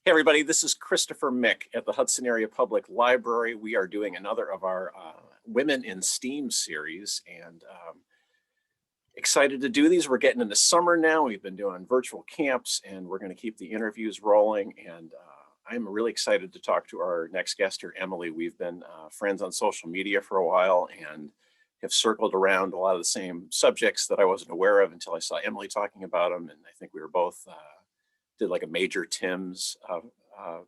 Hey everybody, this is Christopher Mick at the Hudson Area Public Library. We are doing another of our Women in STEAM series, and excited to do these. We're getting into summer now. We've been doing virtual camps, and we're going to keep the interviews rolling. And I'm really excited to talk to our next guest here, Emily. We've been friends on social media for a while and have circled around a lot of the same subjects that I wasn't aware of until I saw Emily talking about them. And I think we were both did like a Major Tim's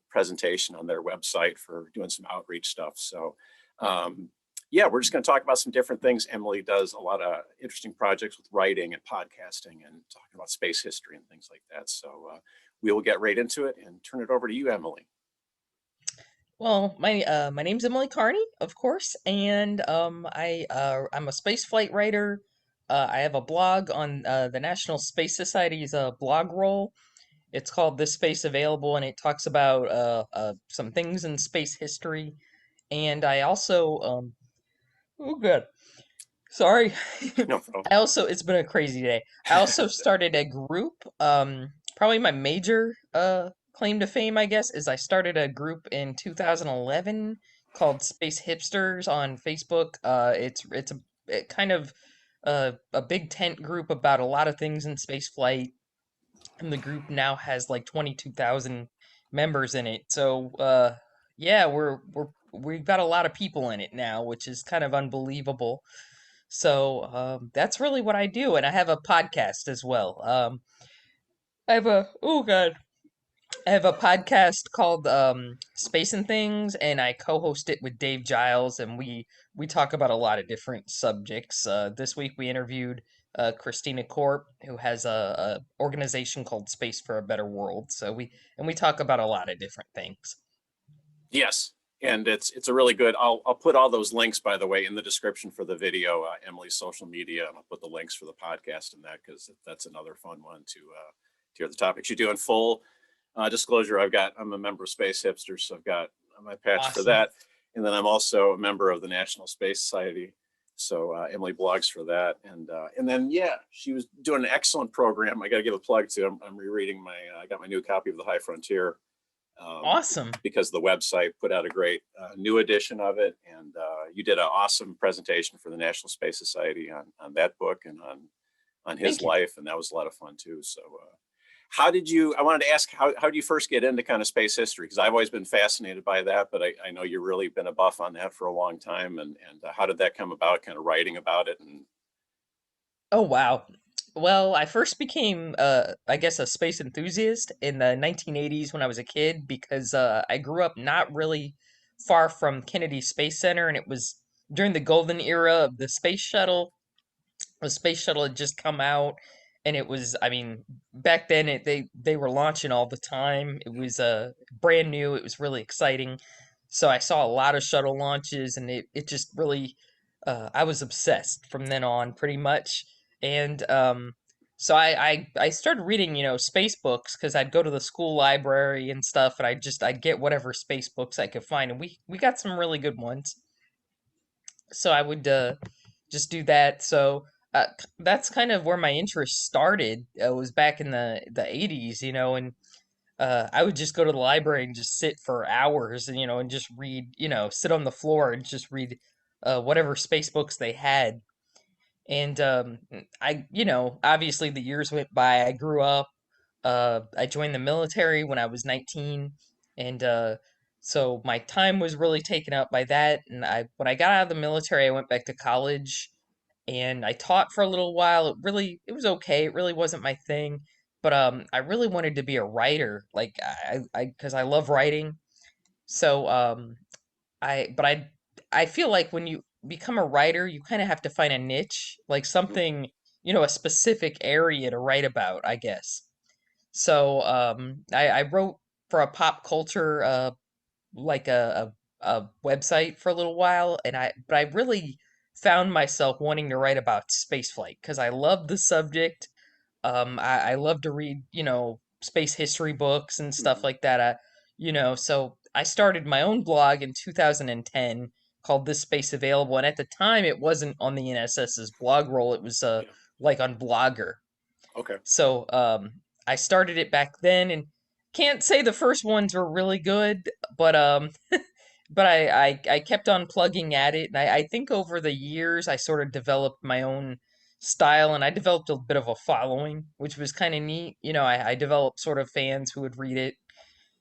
presentation on their website for doing some outreach stuff. So yeah, we're just going to talk about some different things. Emily does a lot of interesting projects with writing and podcasting and talking about space history and things like that. So we will get right into it and turn it over to you, Emily. Well, my name's Emily Carney, of course, and I'm a spaceflight writer. I have a blog on the National Space Society's blog roll. It's called This Space Available, and it talks about some things in space history. And I also oh good, sorry. No problem. It's been a crazy day. I also started a group. Probably my major claim to fame, I guess, is I started a group in 2011 called Space Hipsters on Facebook. It's a kind of a big tent group about a lot of things in space flight, and the group now has like 22,000 members in it. So yeah, we've got a lot of people in it now, which is kind of unbelievable. So that's really what I do, and I have a podcast as well. I have a oh god, I have a podcast called Space and Things, and I co-host it with Dave Giles, and we talk about a lot of different subjects. This week we interviewed Christina Corp, who has a organization called Space for a Better World. So we talk about a lot of different things. Yes, and it's a really good. I'll put all those links, by the way, in the description for the video, Emily's social media, and I'll put the links for the podcast in that because that's another fun one to hear the topics you do in full. Disclosure, I'm a member of Space Hipsters, so I've got my patch for Awesome. that. And then I'm also a member of the National Space Society. So Emily blogs for that. And then, yeah, she was doing an excellent program. I got to give a plug to. I'm rereading I got my new copy of The High Frontier um, Awesome. because the website put out a great new edition of it. And you did an awesome presentation for the National Space Society on that book and on his Thank you. life. And that was a lot of fun too. So how did you, I wanted to ask, how did you first get into kind of space history? Because I've always been fascinated by that, but I know you've really been a buff on that for a long time. And how did that come about, kind of writing about it? And Oh wow. Well, I first became I guess a space enthusiast in the 1980s when I was a kid because I grew up not really far from Kennedy Space Center, and it was during the golden era of the space shuttle. The space shuttle had just come out, and it was, I mean, back then they were launching all the time. It was brand new. It was really exciting. So I saw a lot of shuttle launches, and it just really I was obsessed from then on, pretty much. And so I started reading, space books because I'd go to the school library and stuff, and I'd get whatever space books I could find, and we got some really good ones. So I would just do that. So that's kind of where my interest started. It was back in the 80s, and I would just go to the library and just sit for hours, and just read, sit on the floor and just read whatever space books they had. And obviously the years went by. I grew up. I joined the military when I was 19, and so my time was really taken up by that. And when I got out of the military, I went back to college, and I taught for a little while. It was okay. It really wasn't my thing, but I really wanted to be a writer, like because I love writing. So I feel like when you become a writer, you kind of have to find a niche, like something, a specific area to write about, I guess. So I wrote for a pop culture like a website for a little while, and I really found myself wanting to write about spaceflight because I love the subject. I love to read, space history books and stuff mhm. like that. So I started my own blog in 2010 called This Space Available, and at the time it wasn't on the NSS's blog roll. It was Yeah, like on Blogger. okay. So I started it back then, and can't say the first ones were really good, but I kept on plugging at it, and I think over the years I sort of developed my own style, and I developed a bit of a following, which was kind of neat. I developed sort of fans who would read it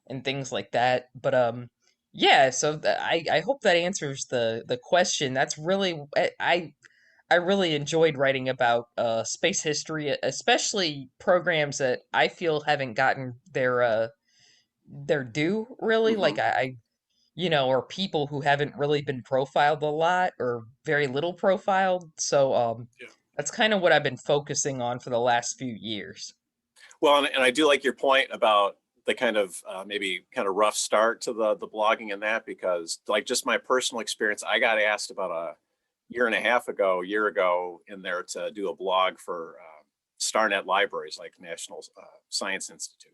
and things like that. But yeah. So I hope that answers the question. That's really I really enjoyed writing about space history, especially programs that I feel haven't gotten their due, really. Hmm. Like or people who haven't really been profiled a lot or very little profiled. So Yeah. that's kind of what I've been focusing on for the last few years. Well, and I do like your point about the kind of maybe kind of rough start to the blogging and that, because like just my personal experience, I got asked about a year ago in there to do a blog for StarNet libraries like National Science Institute.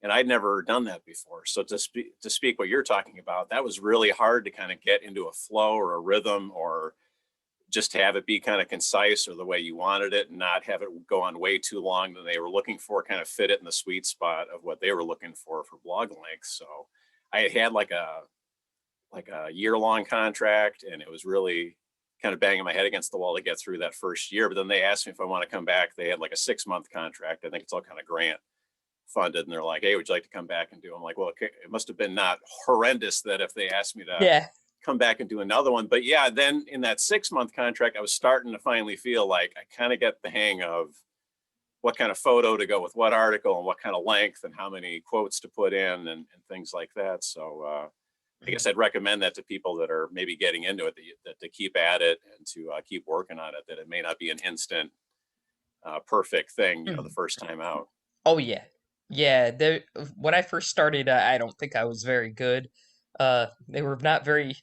And I'd never done that before. So to speak what you're talking about, that was really hard to kind of get into a flow or a rhythm, or just to have it be kind of concise or the way you wanted it, and not have it go on way too long than they were looking for, kind of fit it in the sweet spot of what they were looking for blog length. So I had like a year long contract, and it was really kind of banging my head against the wall to get through that first year. But then they asked me if I want to come back. They had like a 6 month contract. I think it's all kind of grant funded, and they're like, "Hey, would you like to come back and do?" I'm like, "Well, okay, it must have been not horrendous that if they asked me to Yeah. come back and do another one." But yeah, then in that 6 month contract, I was starting to finally feel like I kind of get the hang of what kind of photo to go with what article, and what kind of length, and how many quotes to put in, and things like that. So I Mhm. guess I'd recommend that to people that are maybe getting into it, that to keep at it, and to keep working on it. That it may not be an instant perfect thing, the Mhm. first time out. Oh yeah. Yeah, when I first started, I don't think I was very good. They were not very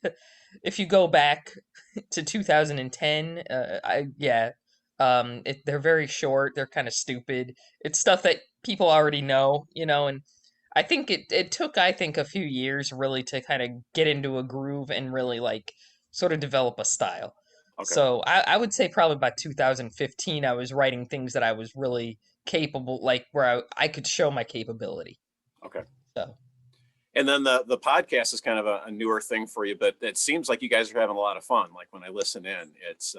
if you go back to 2010, they're very short, they're kind of stupid. It's stuff that people already know, and I think it took I think a few years really to kind of get into a groove and really like sort of develop a style. Okay. So I would say probably by 2015 I was writing things that I was really capable, like where I could show my capability. Okay. So And then the podcast is kind of a newer thing for you, but it seems like you guys are having a lot of fun. Like when I listen in, it's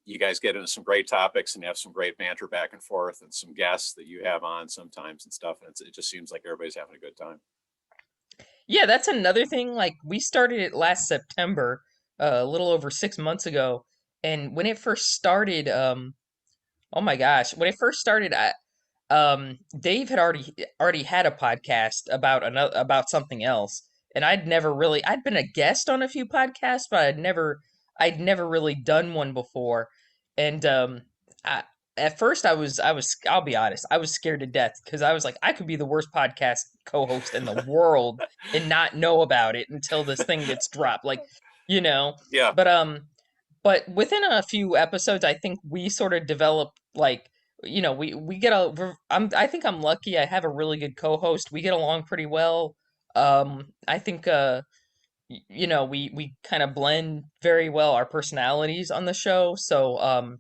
you guys get into some great topics and have some great banter back and forth, and some guests that you have on sometimes and stuff. And it just seems like everybody's having a good time. yeah, that's another thing. Like we started it last September, a little over 6 months ago, and when it first started, oh my gosh, when it first started, Dave had already had a podcast about another about something else, and I'd been a guest on a few podcasts, but I'd never really done one before. And I, at first I was I'll be honest, I was scared to death because I was like I could be the worst podcast co-host in the world and not know about it until this thing gets dropped, like you know. Yeah. But within a few episodes, I think we sort of developed like we get I think I'm lucky. I have a really good co-host. We get along pretty well. I think we kind of blend very well our personalities on the show. So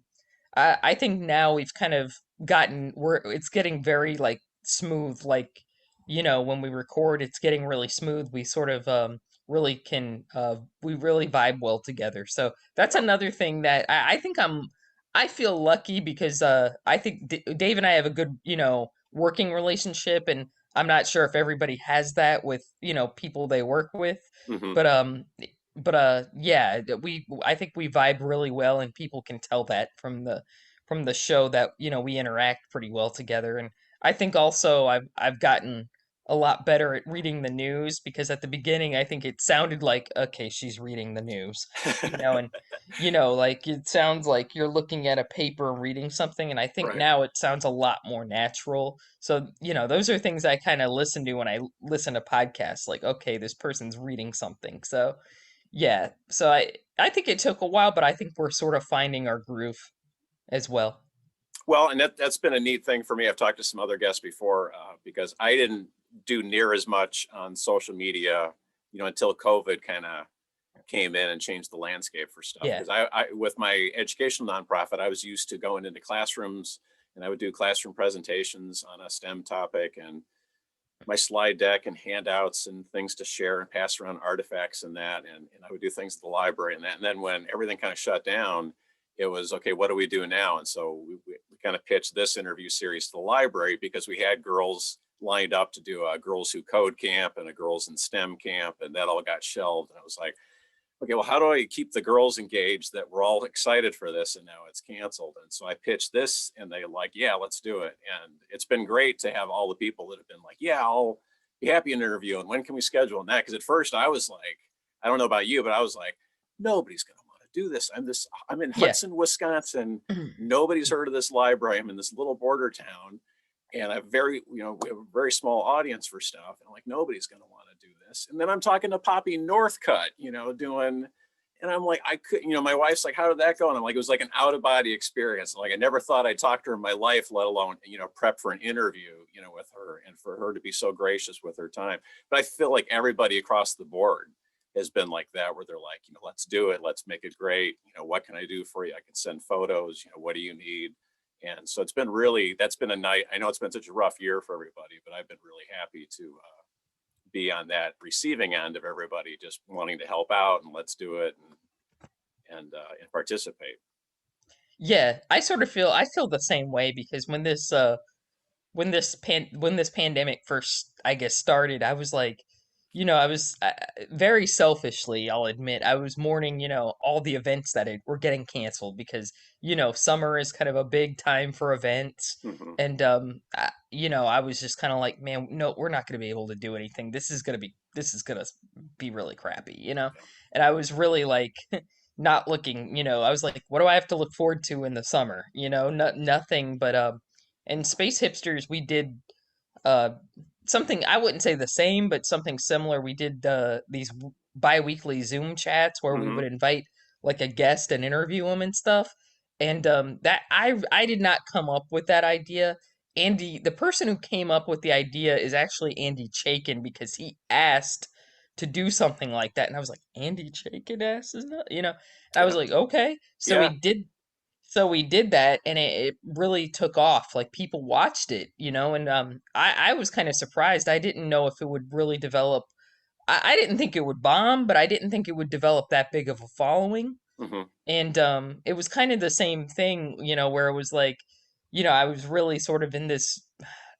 I think now we've kind of it's getting very like smooth, like when we record it's getting really smooth. We sort of really can we really vibe well together. So that's Yeah. another thing that I think I feel lucky because I think Dave and I have a good working relationship, and I'm not sure if everybody has that with people they work with. Hmm. But yeah, we I think we vibe really well, and people can tell that from the show that we interact pretty well together. And I think also I've gotten a lot better at reading the news, because at the beginning I think it sounded like, okay, she's reading the news, and like it sounds like you're looking at a paper and reading something, and I think Right. now it sounds a lot more natural. So those are things I kind of listen to when I listen to podcasts, like, okay, this person's reading something. So yeah, so I think it took a while, but I think we're sort of finding our groove as well. Well, and that's been a neat thing for me. I've talked to some other guests before, because I didn't do near as much on social media, until COVID kind of came in and changed the landscape for stuff. Yeah. Because I, with my educational nonprofit, I was used to going into classrooms, and I would do classroom presentations on a STEM topic, and my slide deck and handouts and things to share and pass around artifacts and that. And I would do things at the library and that. And then when everything kind of shut down, it was, okay, what do we do now? And so we kind of pitched this interview series to the library because we had girls lined up to do a girls who code camp and a girls in STEM camp. And that all got shelved. And I was like, okay, well, how do I keep the girls engaged that we're all excited for this and now it's canceled? And so I pitched this and they like, yeah, let's do it. And it's been great to have all the people that have been like, yeah, I'll be happy in an interview. And when can we schedule and that? Because at first I was like, I don't know about you, but I was like, nobody's going to want to do this. I'm in Yeah. Hudson, Wisconsin. Nobody's heard of this library. I'm in this little border town and a very, we have a very small audience for stuff. And I'm like, nobody's going to want to do this. And then I'm talking to Poppy Northcutt, doing, and I'm like, I could, my wife's like, how did that go? And I'm like, it was like an out of body experience. Like, I never thought I'd talk to her in my life, let alone, prep for an interview, with her and for her to be so gracious with her time. But I feel like everybody across the board has been like that, where they're like, let's do it. Let's make it great. What can I do for you? I can send photos, what do you need? And so it's been really, that's been a night. I know it's been such a rough year for everybody, but I've been really happy to be on that receiving end of everybody just wanting to help out and let's do it and participate. Yeah, I feel the same way because when this pandemic first, I guess, started, I was like, I was very selfishly, I'll admit, I was mourning, all the events that were getting canceled because summer is kind of a big time for events. Hmm. And I was just kind of like, man, no, we're not going to be able to do anything. This is going to be really crappy, Yeah. and I was really like not looking, I was like, what do I have to look forward to in the summer? Nothing. But in Space Hipsters, we did uh, something, I wouldn't say the same, but something similar. We did these bi-weekly Zoom chats where we Hmm. would invite like a guest and interview them and stuff. And that I did not come up with that idea. Andy, the person who came up with the idea is actually Andy Chaikin because he asked to do something like that, and I was like, Andy Chaikin asked, isn't it? And I was Yeah. like, okay. Yeah. So we did that, and it really took off. Like people watched it, and I was kind of surprised. I didn't know if it would really develop. I didn't think it would bomb, but I didn't think it would develop that big of a following. Hmm. And it was kind of the same thing, where it was like, I was really sort of in this.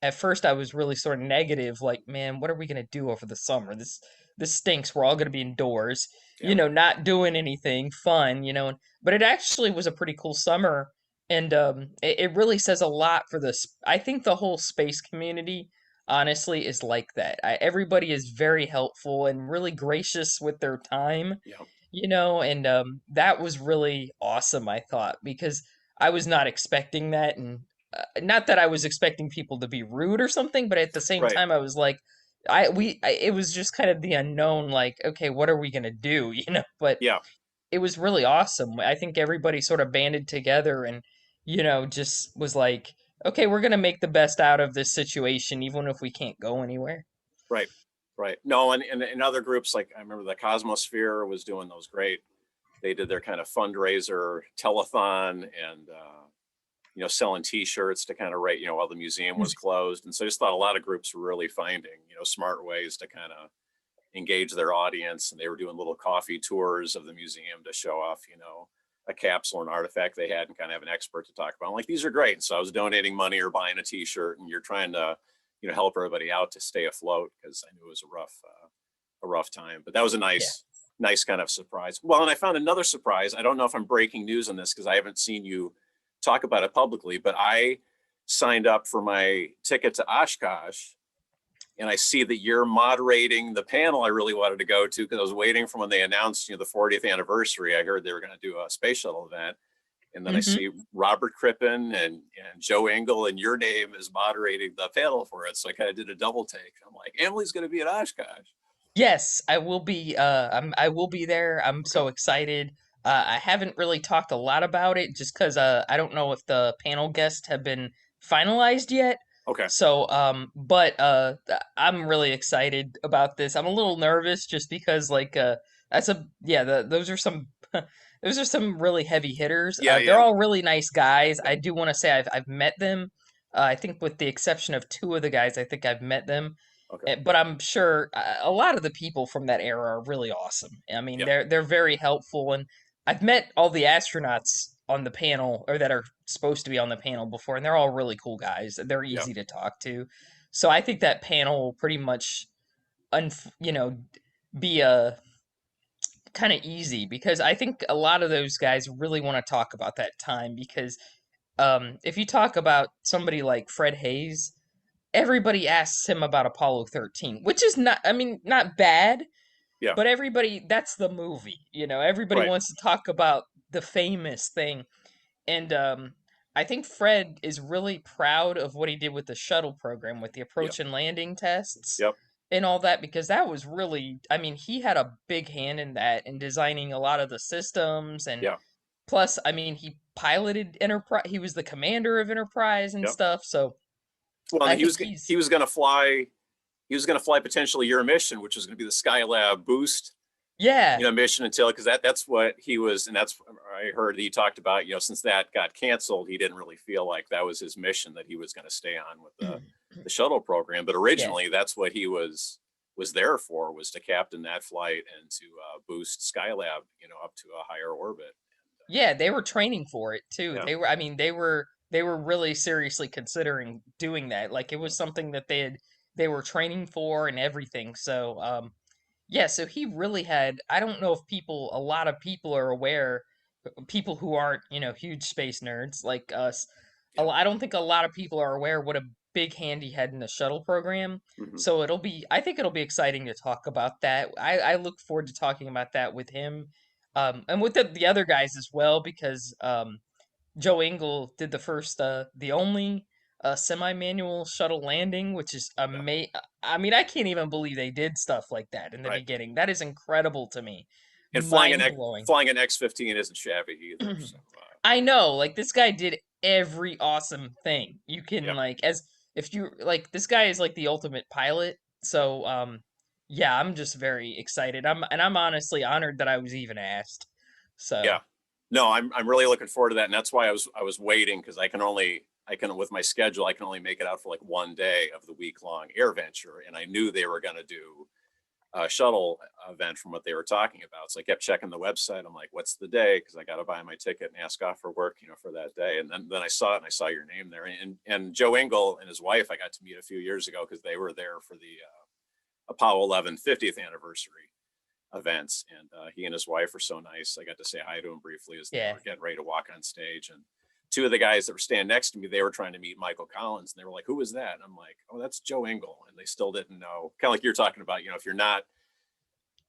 At first, I was really sort of negative, like, man, what are we gonna do over the summer? This stinks. We're all gonna be indoors, Yeah. not doing anything fun, But it actually was a pretty cool summer, and it really says a lot for this. I think the whole space community, honestly, is like that. Everybody is very helpful and really gracious with their time, Yeah. and that was really awesome, I thought, because I was not expecting that. And not that I was expecting people to be rude or something, but at the same Right. time I was like, it was just kind of the unknown, like, okay, what are we gonna do, but Yeah. it was really awesome. I think everybody sort of banded together and just was like, okay, we're gonna make the best out of this situation even if we can't go anywhere. Right. Right. No, and other groups, like I remember the Cosmosphere was doing those great. They did their kind of fundraiser telethon and selling T-shirts to kind of rate, while the museum was closed. And so I just thought a lot of groups were really finding, smart ways to kind of engage their audience. And they were doing little coffee tours of the museum to show off, a capsule or an artifact they had and kind of have an expert to talk about. I'm like, these are great. And so I was donating money or buying a T-shirt, and you're trying to, help everybody out to stay afloat because I knew it was a rough time. But that was a Yeah. nice kind of surprise. Well, and I found another surprise. I don't know if I'm breaking news on this because I haven't seen you talk about it publicly, but I signed up for my ticket to Oshkosh, and I see that you're moderating the panel I really wanted to go to because I was waiting for when they announced, the 40th anniversary. I heard they were going to do a space shuttle event. And then I Hmm. see Robert Crippen and Joe Engel, and your name is moderating the panel for it. So I kind of did a double take. I'm like, Emily's going to be at Oshkosh. Yes, I will be. I will be there. I'm Okay. so excited. I haven't really talked a lot about it just because I don't know if the panel guests have been finalized yet. Okay. So, but I'm really excited about this. I'm a little nervous just because, like, that's a yeah. Those are some those are some really heavy hitters. Yeah. They're Yeah. all really nice guys. Yeah. I do want to say I've met them. I think with the exception of two of the guys, I think I've met them. Okay. But I'm sure a lot of the people from that era are really awesome. I mean, Yeah. they're very helpful, and I've met all the astronauts on the panel or that are supposed to be on the panel before, and they're all really cool guys. They're Yeah. easy to talk to. So I think that panel will pretty much you know, be a kind of easy because I think a lot of those guys really want to talk about that time because if you talk about somebody like Fred Hayes, everybody asks him about Apollo 13, which is not, I mean, not bad, Yeah. but everybody, that's the movie, everybody Right. wants to talk about the famous thing. And I think Fred is really proud of what he did with the shuttle program, with the Yeah. approach and landing tests Yep. and all that, because that was really, I mean, he had a big hand in that in designing a lot of the systems. And Yeah. plus, I mean, he piloted Enterprise, he was the commander of Enterprise and Yep. stuff. So Well, and I he think was he's, he was going to fly. He was going to fly potentially your mission, which was going to be the Skylab boost, yeah. mission until because that's what he was, and that's I heard that he talked about. Since that got canceled, he didn't really feel like that was his mission that he was going to stay on with the shuttle program. But Yeah. originally, that's what he was there for, was to captain that flight and to boost Skylab, up to a higher orbit. Yeah, they were training for it too. Yeah. I mean, they were really seriously considering doing that. Like it Yeah. was something that they were training for and everything. So, yeah, so he really had, I don't know if a lot of people are aware, people who aren't, huge space nerds like us. Yeah. I don't think a lot of people are aware what a big hand he had in the shuttle program. Hmm. So I think it'll be exciting to talk about that. I look forward to talking about that with him, and with the other guys as well, because Joe Engle did the only semi-manual shuttle landing, which is Yeah. amazing. I mean, I can't even believe they did stuff like that in the Right. beginning. That is incredible to me, And mind blowing. flying an X-15 isn't shabby either. So I know, like this guy did every awesome thing you can yeah. like as if you like this guy is like the ultimate pilot. So yeah, I'm just very excited. I'm honestly honored that I was even asked. Yeah. So, No, I'm really looking forward to that, and that's why I was waiting, because I can, with my schedule, I can only make it out for like one day of the week long air venture, and I knew they were going to do a shuttle event from what they were talking about. So I kept checking the website. I'm like, what's the day? Because I got to buy my ticket and ask off for work, for that day. And then I saw it, and I saw your name there. And Joe Engle and his wife, I got to meet a few years ago because they were there for the Apollo 11 50th anniversary events. And he and his wife were so nice. I got to say hi to him briefly as they yeah. were getting ready to walk on stage. And two of the guys that were standing next to me, they were trying to meet Michael Collins, and they were like, "Who was that?" And I'm like, "Oh, that's Joe Engle." And they still didn't know. Kind of like you're talking about, if you're not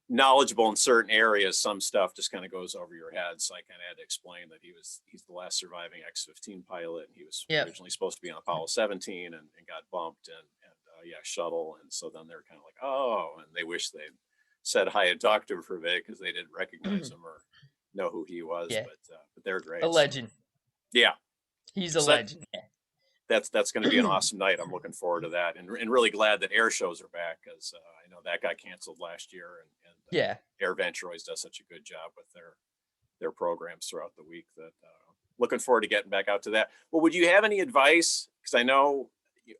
knowledgeable in certain areas, some stuff just kind of goes over your head. So I kind of had to explain that he's the last surviving X-15 pilot, and he was Yep. originally supposed to be on Apollo 17 and got bumped, and yeah, shuttle. And so then they're kind of like, oh, and they wish they said hi and talked to him for a bit because they didn't recognize him or know who he was. Yeah. But they're A great. So legend. yeah, He's a so legend. that's going to be an awesome night. I'm looking forward to that, and really glad that air shows are back, because I know that got canceled last year, and Yeah. Air Venture always does such a good job with their programs throughout the week. That looking forward to getting back out to that. Well, would you have any advice? Because I know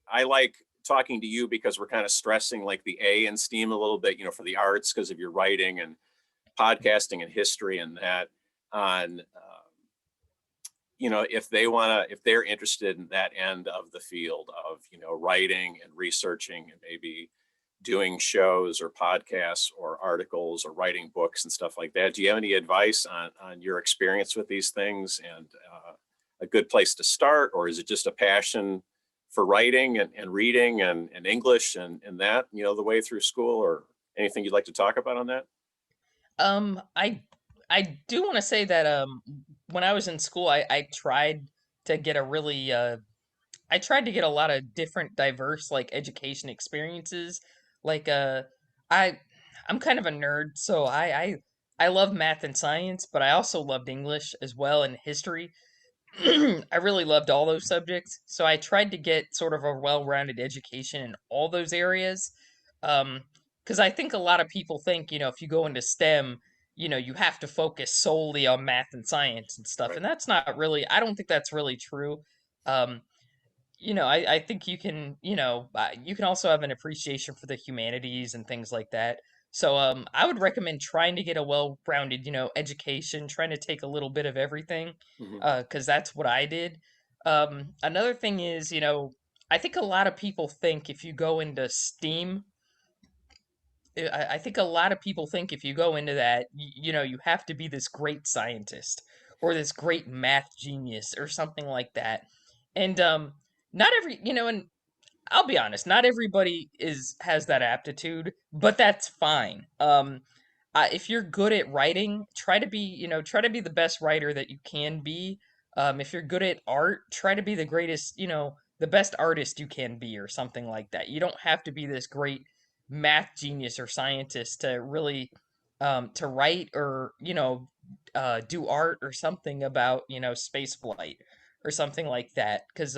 I like talking to you because we're kind of stressing like the A in STEAM a little bit, for the arts, because of your writing and podcasting and history and that on. If they're interested in that end of the field of writing and researching and maybe doing shows or podcasts or articles or writing books and stuff like that, do you have any advice on your experience with these things, and a good place to start? Or is it just a passion for writing and reading and English and that the way through school? Or anything you'd like to talk about on that? I do want to say that when I was in school, I tried to get a really I tried to get a lot of different diverse like education experiences. Like I I'm kind of a nerd, so I love math and science, but I also loved English as well and history. I really loved all those subjects, so I tried to get sort of a well-rounded education in all those areas. Because I think a lot of people think, if you go into STEM, you have to focus solely on math and science and stuff, Right. and that's not really. I don't think that's really true. Um, I think you can, you can also have an appreciation for the humanities and things like that. So I would recommend trying to get a well-rounded, education, trying to take a little bit of everything, Hmm. because that's what I did. Another thing is, I think a lot of people think if you go into STEAM, I think a lot of people think if you go into that, you have to be this great scientist or this great math genius or something like that. And not every, and I'll be honest, not everybody is has that aptitude, but that's fine. If you're good at writing, try to be the best writer that you can be. If you're good at art, try to be the greatest, the best artist you can be, or something like that. You don't have to be this great math genius or scientist to really, to write or, do art or something about, space flight or something like that. Because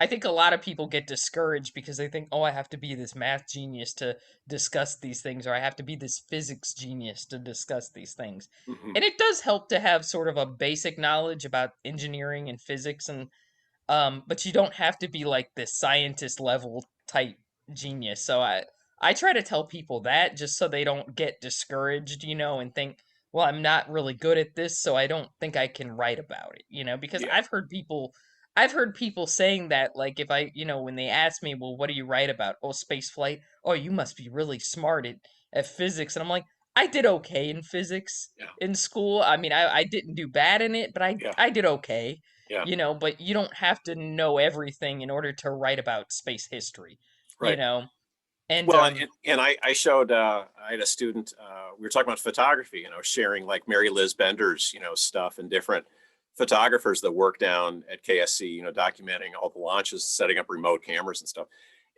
I think a lot of people get discouraged because they think, oh, I have to be this math genius to discuss these things, or I have to be this physics genius to discuss these things. Hmm. And it does help to have sort of a basic knowledge about engineering and physics, and but you don't have to be like this scientist level type genius. So I try to tell people that just so they don't get discouraged, and think, well, I'm not really good at this, so I don't think I can write about it, because Yeah. I've heard people saying that, like, if I, when they ask me, well, what do you write about? Oh, space flight. Oh, you must be really smart at physics. And I'm like, I did okay in physics Yeah. in school. I mean, I didn't do bad in it, but Yeah. I did okay, Yeah. but you don't have to know everything in order to write about space history, you Right. know. And Well, and I showed, I had a student, we were talking about photography, sharing like Mary Liz Bender's, stuff, and different photographers that work down at KSC, documenting all the launches, setting up remote cameras and stuff.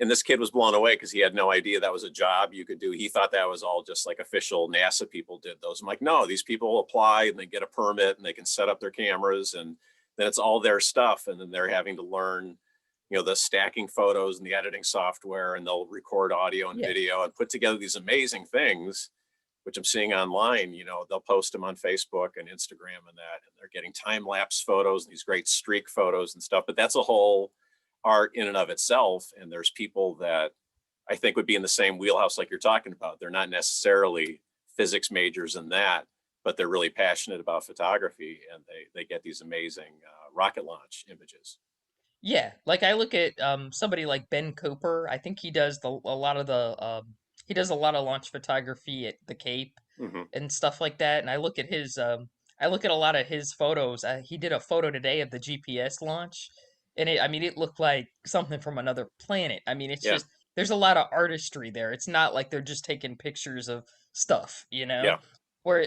And this kid was blown away because he had no idea that was a job you could do. He thought that was all just like official NASA people did those. I'm like, no, these people apply and they get a permit and they can set up their cameras, and then it's all their stuff. And then they're having to learn, the stacking photos and the editing software, and they'll record audio and yeah, video and put together these amazing things, which I'm seeing online. They'll post them on Facebook and Instagram and that, and they're getting time lapse photos and these great streak photos and stuff. But that's a whole art in and of itself. And there's people that I think would be in the same wheelhouse like you're talking about. They're not necessarily physics majors in that, but they're really passionate about photography, and they get these amazing rocket launch images. yeah. Like I look at somebody like Ben Cooper. I think he does a lot of the he does a lot of launch photography at the Cape Hmm. and stuff like that. And I look at a lot of his photos. He did a photo today of the GPS launch, and I mean, it looked like something from another planet. I mean, it's Yeah. just there's a lot of artistry there. It's not like they're just taking pictures of stuff, Yeah. Where,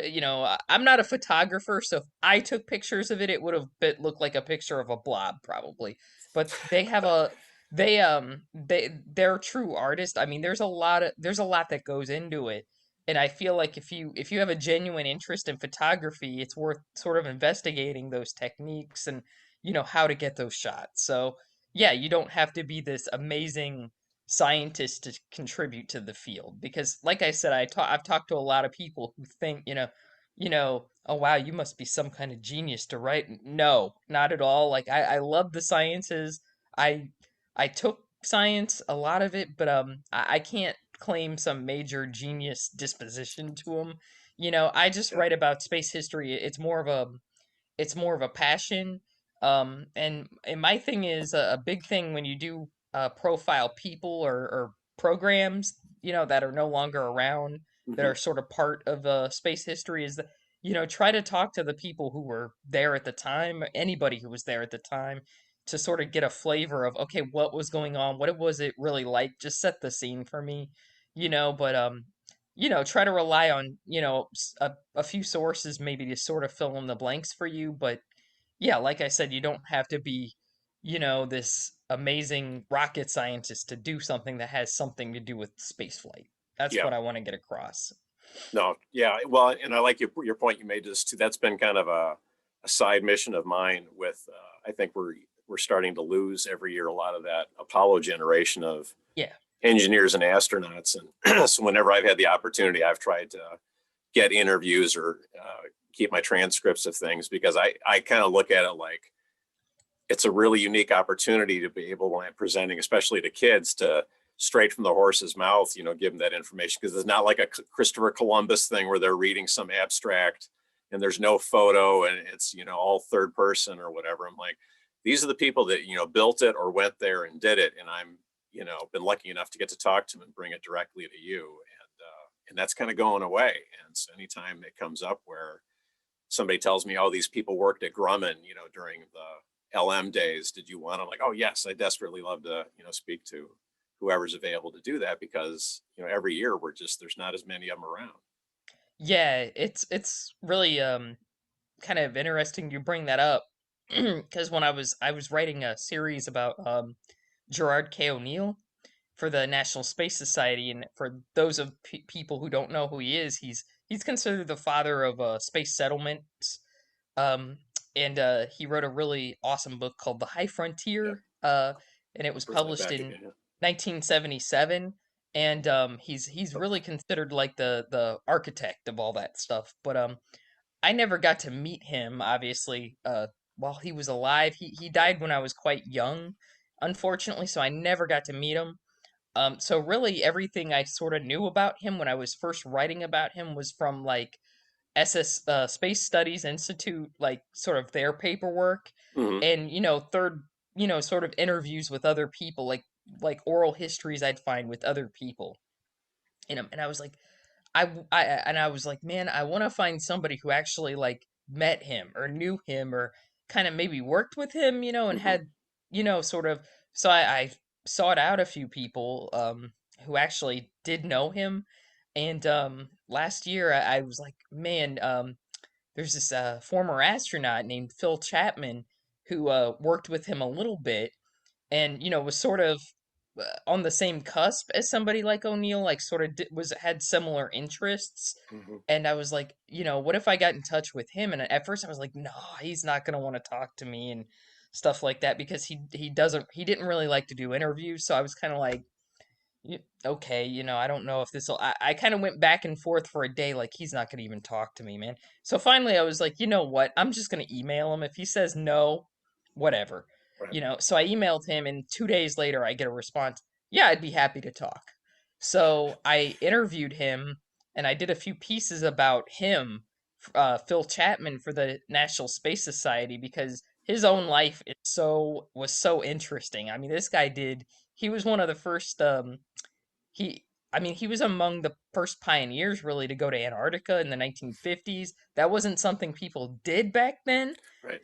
I'm not a photographer, so if I took pictures of it, it would have looked like a picture of a blob probably. But they're true artists. I mean, there's a lot that goes into it, and I feel like if you have a genuine interest in photography, it's worth sort of investigating those techniques and, how to get those shots. So yeah, you don't have to be this amazing scientist to contribute to the field, because like I said, I've talked to a lot of people who think, oh wow, you must be some kind of genius to write. No, not at all. Like I love the sciences. I I took science, a lot of it, but I can't claim some major genius disposition to them. I just Yeah. write about space history. It's more of a passion. And my thing is, a big thing when you do profile people or programs, that are no longer around, that Hmm. are sort of part of space history, is that, try to talk to the people who were there at the time, anybody who was there at the time, to sort of get a flavor of, okay, what was going on, what was it really like, just set the scene for me, but try to rely on, a few sources maybe to sort of fill in the blanks for you. But yeah, like I said, you don't have to be, this amazing rocket scientist to do something that has something to do with space flight. That's Yeah. what I want to get across. No, yeah. Well, and I like your point you made just too. That's been kind of a side mission of mine with, I think we're starting to lose every year a lot of that Apollo generation of Yeah. engineers and astronauts. And so whenever I've had the opportunity, I've tried to get interviews or keep my transcripts of things, because I kind of look at it like it's a really unique opportunity to be able, when I'm presenting, especially to kids, to straight from the horse's mouth, give them that information, because it's not like a Christopher Columbus thing where they're reading some abstract and there's no photo and it's, all third person or whatever. I'm like, these are the people that, built it or went there and did it. And I'm, been lucky enough to get to talk to them and bring it directly to you. And that's kind of going away. And so anytime it comes up where somebody tells me, oh, these people worked at Grumman, during the LM days, did you want to, like, oh yes, I desperately love to, speak to whoever's available to do that, because, every year there's not as many of them around. Yeah, it's really kind of interesting you bring that up because when I was writing a series about Gerard K. O'Neill for the National Space Society, and for those of people who don't know who he is, he's considered the father of space settlements. Um, and he wrote a really awesome book called The High Yep. Frontier, and it was Earth Light published back in again. Yeah. 1977. And he's really considered like the architect of all that stuff. But I never got to meet him, obviously, while he was alive. He died when I was quite young, unfortunately, so I never got to meet him. So really everything I sort of knew about him when I was first writing about him was from like Space Studies Institute, like sort of their paperwork, Hmm. and sort of interviews with other people, like oral histories I'd find with other people. And I was like, and I was like, man, I want to find somebody who actually like met him or knew him or kind of maybe worked with him, and Hmm. had, sort of. So I sought out a few people who actually did know him, and last year I was like, man, there's this former astronaut named Phil Chapman who worked with him a little bit, and was sort of on the same cusp as somebody like O'Neill, like sort of was had similar interests. Hmm. And I was like, what if I got in touch with him? And at first I was like, no, he's not gonna want to talk to me and stuff like that, because he didn't really like to do interviews. So I was kind of like, okay, I don't know if this will. I kind of went back and forth for a day, like he's not gonna even talk to me, man. So finally, I was like, you know what? I'm just gonna email him. If he says no, whatever, Right. So I emailed him, and 2 days later, I get a response. Yeah, I'd be happy to talk. So I interviewed him, and I did a few pieces about him, Phil Chapman, for the National Space Society, because his own life was so interesting. I mean, this guy did. He was one of the first he I mean, he was among the first pioneers really to go to Antarctica in the 1950s. That wasn't something people did back then, Right.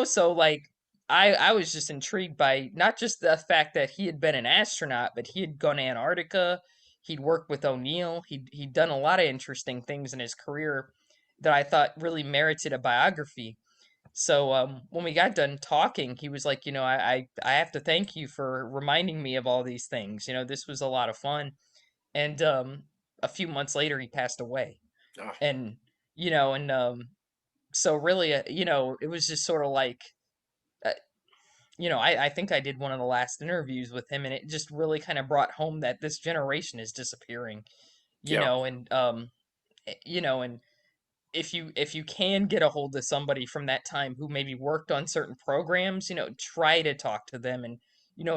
so like I was just intrigued by not just the fact that he had been an astronaut, but he had gone to Antarctica, he'd worked with O'Neill, he'd done a lot of interesting things in his career that I thought really merited a biography. So when we got done talking, he was like, I have to thank you for reminding me of all these things. This was a lot of fun. And a few months later, he passed away. Ah, And and so really, it was just sort of like, uh, I think I did one of the last interviews with him, and it just really kind of brought home that this generation is disappearing. yeah. And and if you can get a hold of somebody from that time who maybe worked on certain programs, try to talk to them and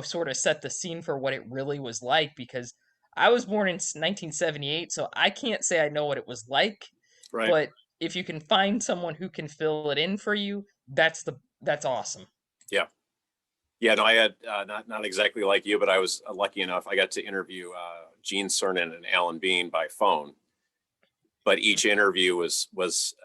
sort of set the scene for what it really was like, because I was born in 1978, so I can't say I know what it was like, Right. but if you can find someone who can fill it in for you, that's awesome. Yeah. Yeah. No, I had not exactly like you, but I was lucky enough. I got to interview Gene Cernan and Alan Bean by phone, but each interview was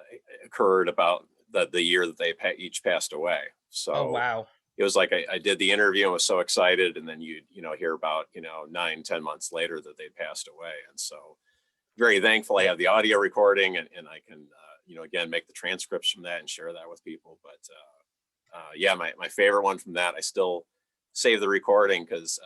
occurred about the year that they each passed away. Oh So wow. it was like I did the interview and was so excited, and then you hear about 9-10 months later that they passed away. And so very thankful I have the audio recording, and I can again make the transcripts from that and share that with people. But yeah, my favorite one from that, I still save the recording because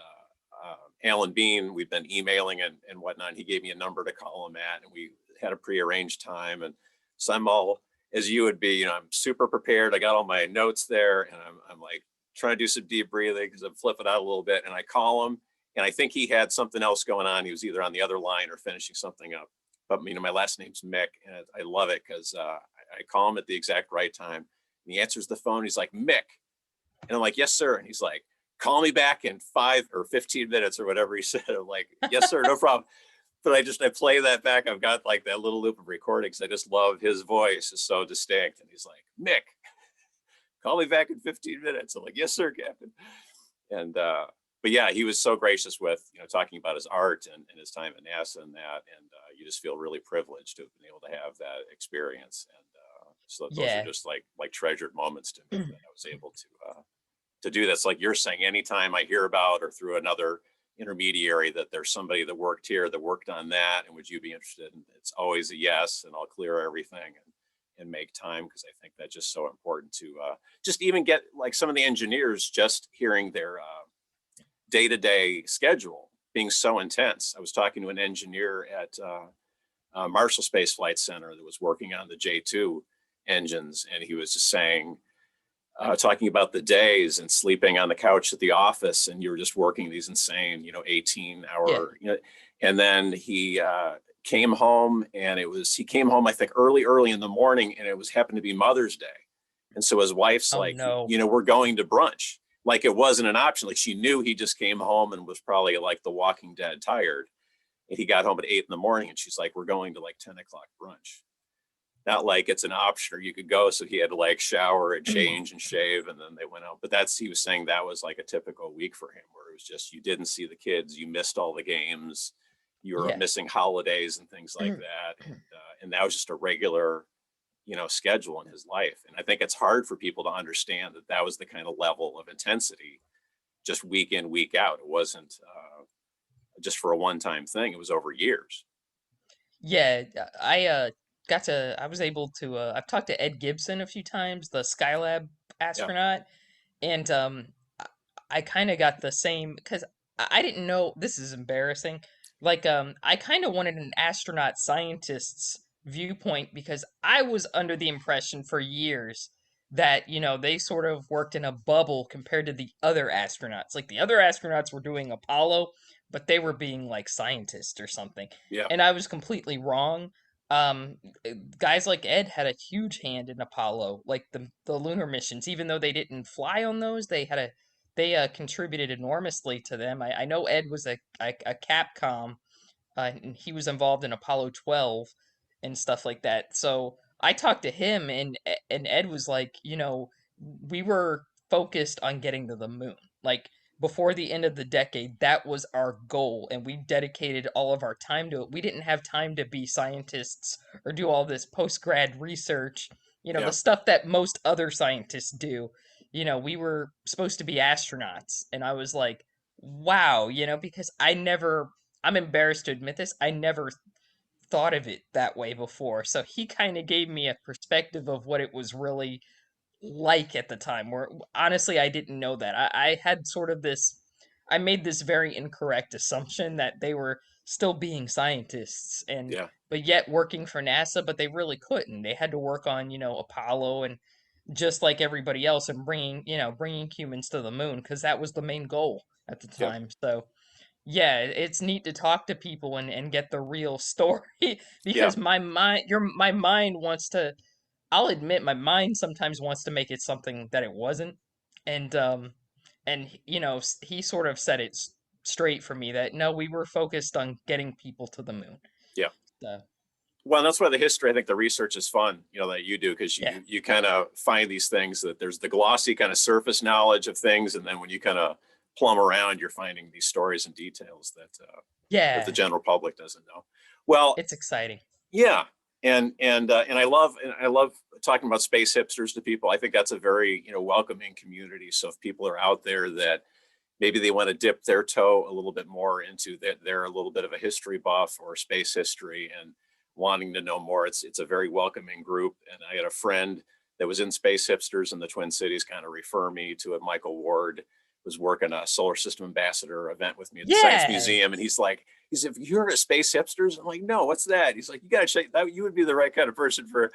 Alan Bean, we've been emailing and whatnot. He gave me a number to call him at, and we had a prearranged time. And so I'm all, as you would be, I'm super prepared. I got all my notes there, and I'm like trying to do some deep breathing because I'm flipping out a little bit. And I call him, and I think he had something else going on. He was either on the other line or finishing something up. But my last name's Mick, and I love it because I call him at the exact right time. And he answers the phone. He's like, Mick. And I'm like, yes, sir. And he's like, call me back in 5 or 15 minutes or whatever he said. I'm like, yes, sir, no problem. But I play that back. I've got like that little loop of recordings. I just love his voice is so distinct. And he's like, Mick, call me back in 15 minutes. I'm like, yes, sir, Captain. And but yeah, he was so gracious with, talking about his art and his time at NASA and that. And you just feel really privileged to have been able to have that experience. And so those are Yeah. just like treasured moments to me that I was able to do this. Like you're saying, anytime I hear about or through another intermediary that there's somebody that worked here that worked on that, and would you be interested? And it's always a yes, and I'll clear everything and make time, because I think that's just so important to just even get like some of the engineers just hearing their day-to-day schedule being so intense. I was talking to an engineer at Marshall Space Flight Center that was working on the J2 engines, and he was just saying, talking about the days and sleeping on the couch at the office, and you were just working these insane, 18-hour, Yeah. and then he came home, and he came home, I think early in the morning, and it happened to be Mother's Day. And so his wife's Oh like, no. we're going to brunch. Like it wasn't an option. Like she knew he just came home and was probably like The Walking Dead tired. And he got home at 8 in the morning, and she's like, we're going to like 10 o'clock brunch. Not like it's an option or you could go. So he had to like shower and change and shave, and then they went out. But he was saying that was like a typical week for him, where it was just, you didn't see the kids, you missed all the games, you were Yeah. missing holidays and things like that. And that was just a regular, schedule in his life. And I think it's hard for people to understand that that was the kind of level of intensity, just week in, week out. It wasn't just for a one-time thing. It was over years. Yeah, I was able to I've talked to Ed Gibson a few times, the Skylab Yeah. astronaut, and I, I kind of got the same because I didn't know, this is embarrassing. Like I kind of wanted an astronaut scientist's viewpoint because I was under the impression for years that, they sort of worked in a bubble compared to the other astronauts. Like the other astronauts were doing Apollo, but they were being like scientists or something. Yeah. And I was completely wrong. Um, Guys like Ed had a huge hand in Apollo, like the lunar missions. Even though they didn't fly on those, they contributed enormously to them. I know Ed was a Capcom, and he was involved in Apollo 12 and stuff like that. So I talked to him, and Ed was like, we were focused on getting to the moon. Like before the end of the decade, that was our goal, and we dedicated all of our time to it. We didn't have time to be scientists or do all this post grad research, the Yeah. stuff that most other scientists do. We were supposed to be astronauts, and I was like, wow, because I'm embarrassed to admit this, I never thought of it that way before. So he kind of gave me a perspective of what it was really like at the time, where honestly I didn't know that. I had sort of I made this very incorrect assumption that they were still being scientists and Yeah. but yet working for NASA, but they really couldn't. They had to work on, Apollo and just like everybody else, and bringing humans to the moon because that was the main goal at the Yeah. time. So yeah, it's neat to talk to people and get the real story Yeah. because my mind wants to, I'll admit my mind sometimes wants to make it something that it wasn't. And he sort of set it straight for me that no, we were focused on getting people to the moon. Yeah. So, Well, that's why the history, I think the research is fun, that you do, because yeah. you kind of find these things that there's the glossy kind of surface knowledge of things, and then when you kind of plumb around, you're finding these stories and details that the Yeah, general public doesn't know. Well, it's exciting. yeah, and I love talking about space hipsters to people. I think that's a very welcoming community. So if people are out there that maybe they want to dip their toe a little bit more into that, they're a little bit of a history buff or space history and wanting to know more, it's a very welcoming group. And I had a friend that was in Space Hipsters in the Twin Cities kind of refer me to it. Michael Ward was working a solar system ambassador event with me at the Science Yeah, Museum, and he's like, if you heard of Space Hipsters, I'm like, no, what's that? He's like, you gotta check that, you would be the right kind of person for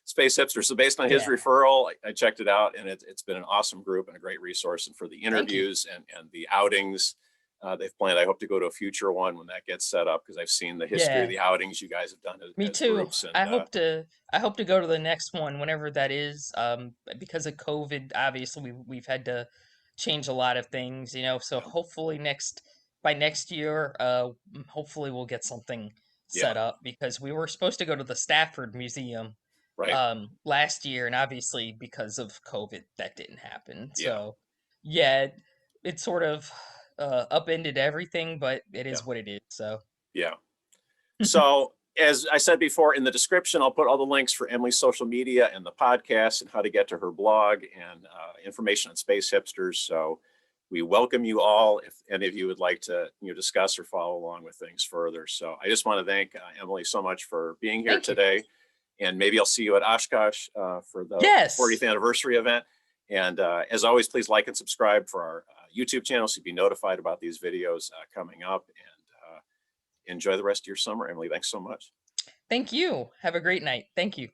Space Hipsters. So based on his yeah. referral, I checked it out, and it's been an awesome group and a great resource. And for the Thank you. interviews and the outings, they've planned. I hope to go to a future one when that gets set up because I've seen the history of Yeah, the outings you guys have done me as too. groups. And I hope to go to the next one whenever that is. Because of COVID, obviously we've had to change a lot of things, so yeah, hopefully by next year, hopefully we'll get something yeah, set up because we were supposed to go to the Stafford Museum right. last year, and obviously because of COVID that didn't happen. Yeah, So yeah, it sort of upended everything, but it yeah, is what it is. So yeah. So as I said before, in the description, I'll put all the links for Emily's social media and the podcast and how to get to her blog and information on Space Hipsters. So we welcome you all if any of you would like to discuss or follow along with things further. So I just want to thank Emily so much for being here thank you. today. And maybe I'll see you at Oshkosh for the Yes. 40th anniversary event. And as always, please like and subscribe for our YouTube channel so you'll be notified about these videos coming up. And enjoy the rest of your summer, Emily. Thanks so much. Thank you. Have a great night. Thank you.